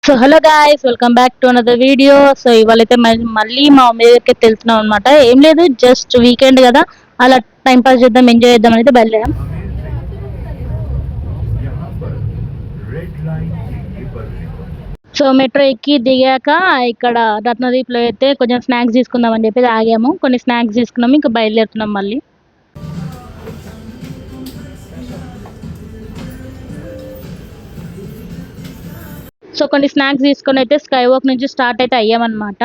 So hello guys, welcome back to another video. So ఇవాళైతే మళ్ళీ మా మమ్మీ దగ్గరికి వెళ్తున్నాం అనమాట. ఏం లేదు, జస్ట్ వీకెండ్ కదా, అలా టైం పాస్ చేద్దాం, ఎంజాయ్ చేద్దాం అయితే బయలుదేరాం. సో మెట్రో ఎక్కి దిగాక ఇక్కడ రత్నదీప్లో అయితే కొంచెం స్నాక్స్ తీసుకుందాం అని చెప్పి ఆగాము. కొన్ని స్నాక్స్ తీసుకున్నాము, ఇంకా బయలుదేరుతున్నాం మళ్ళీ. సో కొన్ని స్నాక్స్ తీసుకొని అయితే స్కై వాక్ నుంచి స్టార్ట్ అయితే అయ్యామన్నమాట.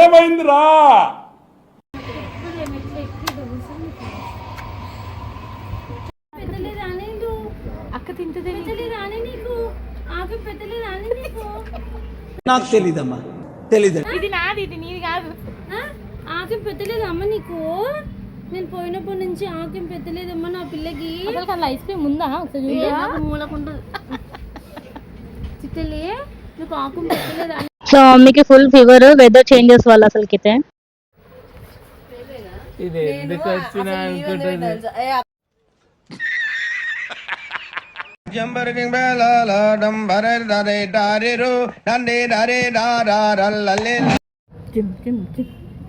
ఏమైందిరా? అక్క తింటది నాకు తెలీదమ్మా, తెలీదు. ఇది నాది, ఇది నీది కాదు. ఆకేం పెట్టలేదు అమ్మ నీకు. నేను పోయినప్పటి నుంచి ఆకేం పెట్టలేదమ్మా నా పిల్లకి. అసలు ఐస్ క్రీమ్ ఉందా? మూలకుంటుంది చిట్టలే, నీకు ఆకు పెట్టలేదు. సో మమ్మీకి ఫుల్ ఫీవర్, వెదర్ చేంజెస్ వల్ల అసలుకైతే. ఇది ఎందుకు వచ్చినా అనుకుంటుంది.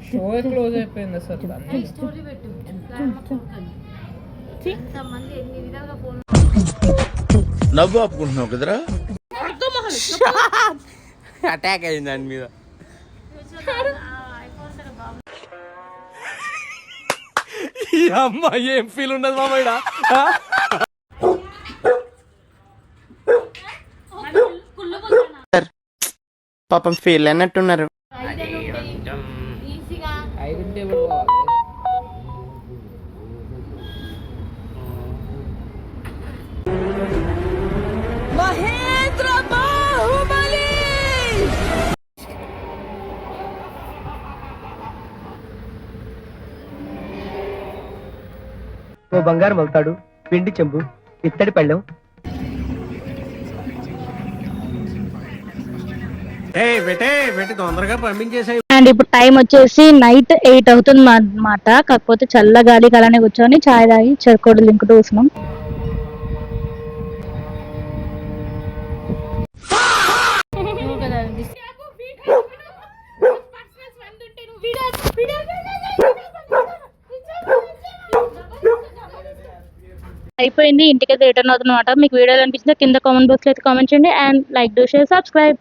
షో క్లోజ్ అయిపోయింది అసలు. నవ్వు ఆపుకుంటున్నావు కదరా? అటాక్ అయింది దాని మీద. ఈ అమ్మాయి ఏం ఫీల్ ఉండదు మామయ్య. పాపం ఫీల్ అన్నట్టున్నారు. మహేంద్ర బాహుబలి. ఓ బంగారం అవుతాడు, పిండి చెంబు, ఇత్తడి పళ్ళెం. తొందరగా పంపించేసాయి. అండ్ ఇప్పుడు టైం వచ్చేసి నైట్ 8 అవుతుంది అన్నమాట. కాకపోతే చల్ల గాలి అలానే కూర్చొని చాయ్ తాగి చెరుకోడు లింకుతూ వస్తున్నాం. అయిపోయింది, ఇంటికైతే రిటర్న్ అవుతున్నమాట. మీకు వీడియోలు అనిపించిందా కింద కామెంట్ బాక్స్ లో అయితే కామెంట్ చేయండి. And like, do, share, subscribe.